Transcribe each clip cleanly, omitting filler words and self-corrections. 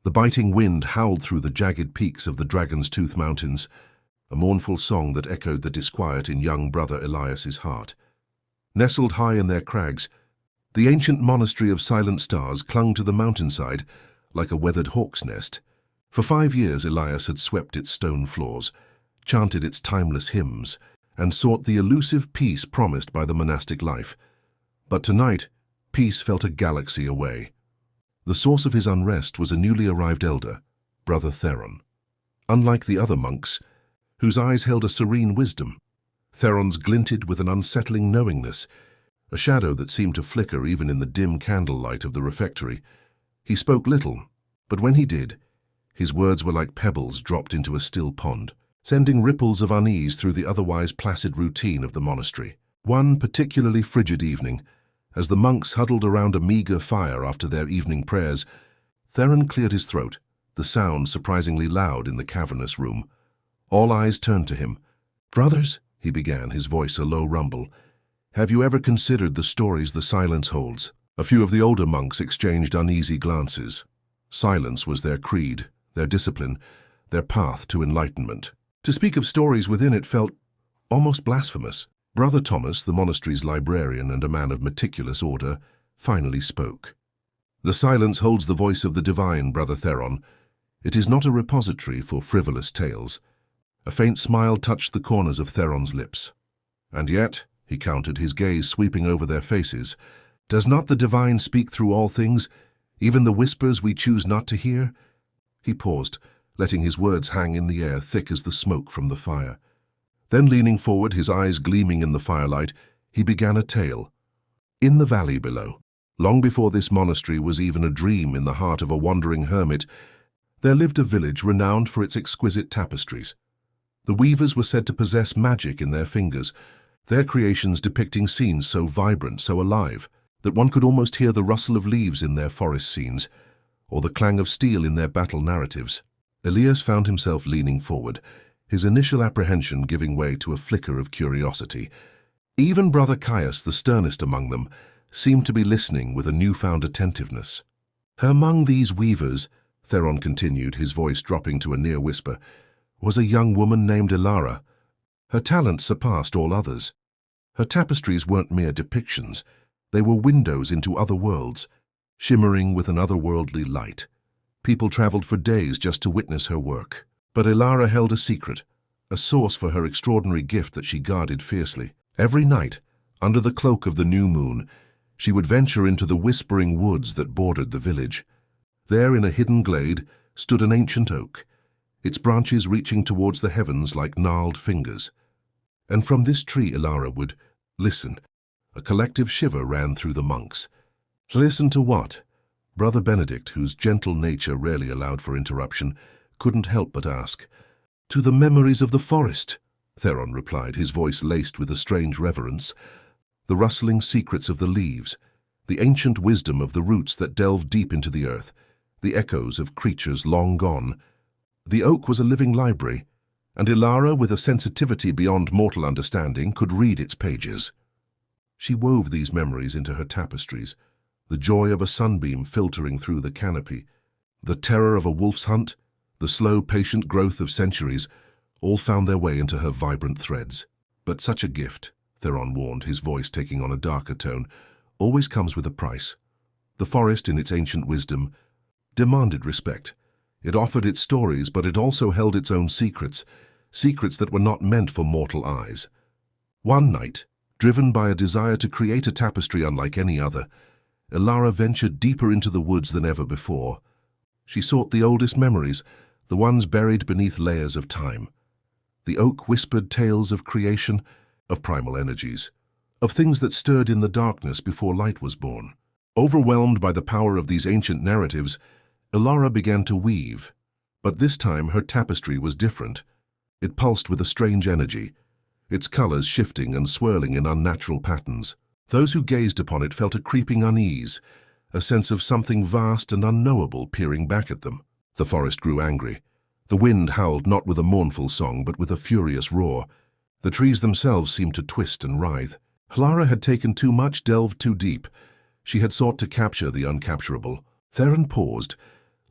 The biting wind howled through the jagged peaks of the Dragon's Tooth Mountains, a mournful song that echoed the disquiet in young Brother Elias's heart. Nestled high in their crags, the ancient Monastery of Silent Stars clung to the mountainside like a weathered hawk's nest. For 5 years Elias had swept its stone floors, chanted its timeless hymns, and sought the elusive peace promised by the monastic life. But tonight, peace felt a galaxy away. The source of his unrest was a newly arrived elder, Brother Theron. Unlike the other monks, whose eyes held a serene wisdom, Theron's glinted with an unsettling knowingness, a shadow that seemed to flicker even in the dim candlelight of the refectory. He spoke little, but when he did, his words were like pebbles dropped into a still pond, sending ripples of unease through the otherwise placid routine of the monastery. One particularly frigid evening, as the monks huddled around a meager fire after their evening prayers, Theron cleared his throat, the sound surprisingly loud in the cavernous room. All eyes turned to him. "Brothers," he began, his voice a low rumble, "have you ever considered the stories the silence holds?" A few of the older monks exchanged uneasy glances. Silence was their creed, their discipline, their path to enlightenment. To speak of stories within it felt almost blasphemous. Brother Thomas, the monastery's librarian and a man of meticulous order, finally spoke. "The silence holds the voice of the divine, Brother Theron. It is not a repository for frivolous tales." A faint smile touched the corners of Theron's lips. "And yet," he countered, his gaze sweeping over their faces, "does not the divine speak through all things, even the whispers we choose not to hear?" He paused, letting his words hang in the air thick as the smoke from the fire. Then, leaning forward, his eyes gleaming in the firelight, he began a tale. In the valley below, long before this monastery was even a dream in the heart of a wandering hermit, there lived a village renowned for its exquisite tapestries. The weavers were said to possess magic in their fingers, their creations depicting scenes so vibrant, so alive, that one could almost hear the rustle of leaves in their forest scenes, or the clang of steel in their battle narratives. Elias found himself leaning forward, his initial apprehension giving way to a flicker of curiosity. Even Brother Caius, the sternest among them, seemed to be listening with a newfound attentiveness. "Among these weavers," Theron continued, his voice dropping to a near whisper, "was a young woman named Elara. Her talent surpassed all others. Her tapestries weren't mere depictions. They were windows into other worlds, shimmering with an otherworldly light. People traveled for days just to witness her work. But Elara held a secret, a source for her extraordinary gift that she guarded fiercely. Every night, under the cloak of the new moon, she would venture into the whispering woods that bordered the village. There, in a hidden glade, stood an ancient oak, its branches reaching towards the heavens like gnarled fingers. And from this tree Elara would listen. A collective shiver ran through the monks. Listen to what? Brother Benedict, whose gentle nature rarely allowed for interruption, couldn't help but ask. "To the memories of the forest," Theron replied, his voice laced with a strange reverence. "The rustling secrets of the leaves, the ancient wisdom of the roots that delve deep into the earth, the echoes of creatures long gone. The oak was a living library, and Elara, with a sensitivity beyond mortal understanding, could read its pages. She wove these memories into her tapestries, the joy of a sunbeam filtering through the canopy, the terror of a wolf's hunt, the slow, patient growth of centuries, all found their way into her vibrant threads. But such a gift," Theron warned, his voice taking on a darker tone, "always comes with a price. The forest, in its ancient wisdom, demanded respect. It offered its stories, but it also held its own secrets, secrets that were not meant for mortal eyes. One night, driven by a desire to create a tapestry unlike any other, Elara ventured deeper into the woods than ever before. She sought the oldest memories, the ones buried beneath layers of time. The oak whispered tales of creation, of primal energies, of things that stirred in the darkness before light was born. Overwhelmed by the power of these ancient narratives, Elara began to weave, but this time her tapestry was different. It pulsed with a strange energy, its colors shifting and swirling in unnatural patterns. Those who gazed upon it felt a creeping unease, a sense of something vast and unknowable peering back at them. The forest grew angry. The wind howled not with a mournful song, but with a furious roar. The trees themselves seemed to twist and writhe. Elara had taken too much, delved too deep. She had sought to capture the uncapturable. Theron paused,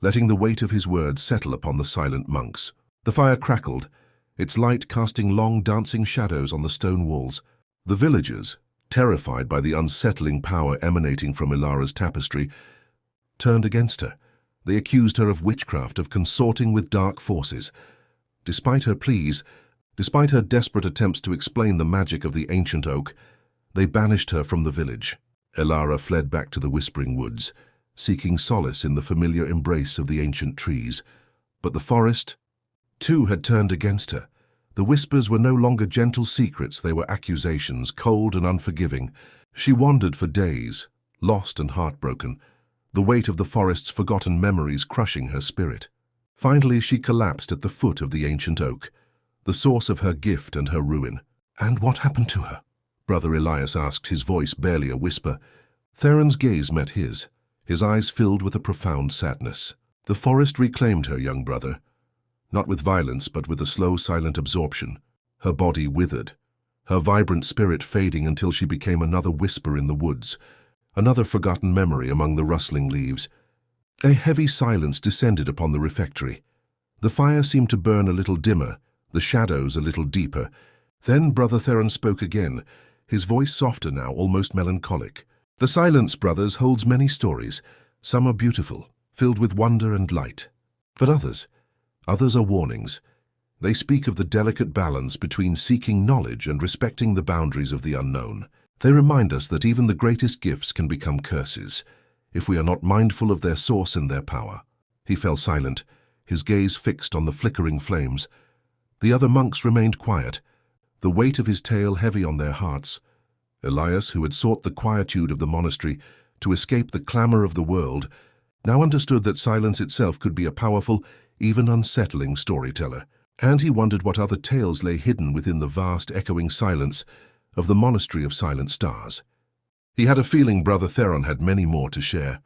letting the weight of his words settle upon the silent monks. The fire crackled, its light casting long dancing shadows on the stone walls. The villagers, terrified by the unsettling power emanating from Elara's tapestry, turned against her. They accused her of witchcraft, of consorting with dark forces. Despite her pleas, despite her desperate attempts to explain the magic of the ancient oak, they banished her from the village. Elara fled back to the Whispering Woods, seeking solace in the familiar embrace of the ancient trees. But the forest, too, had turned against her. The whispers were no longer gentle secrets, they were accusations, cold and unforgiving. She wandered for days, lost and heartbroken, the weight of the forest's forgotten memories crushing her spirit. Finally, she collapsed at the foot of the ancient oak, the source of her gift and her ruin. "And what happened to her?" Brother Elias asked, his voice barely a whisper. Theron's gaze met his eyes filled with a profound sadness. "The forest reclaimed her, young brother. Not with violence, but with a slow, silent absorption. Her body withered, her vibrant spirit fading until she became another whisper in the woods, another forgotten memory among the rustling leaves." A heavy silence descended upon the refectory. The fire seemed to burn a little dimmer, the shadows a little deeper. Then Brother Theron spoke again, his voice softer now, almost melancholic. "The silence, brothers, holds many stories. Some are beautiful, filled with wonder and light. But others are warnings. They speak of the delicate balance between seeking knowledge and respecting the boundaries of the unknown. They remind us that even the greatest gifts can become curses, if we are not mindful of their source and their power." He fell silent, his gaze fixed on the flickering flames. The other monks remained quiet, the weight of his tale heavy on their hearts. Elias, who had sought the quietude of the monastery to escape the clamor of the world, now understood that silence itself could be a powerful, even unsettling storyteller. And he wondered what other tales lay hidden within the vast, echoing silence of the Monastery of Silent Stars. He had a feeling Brother Theron had many more to share.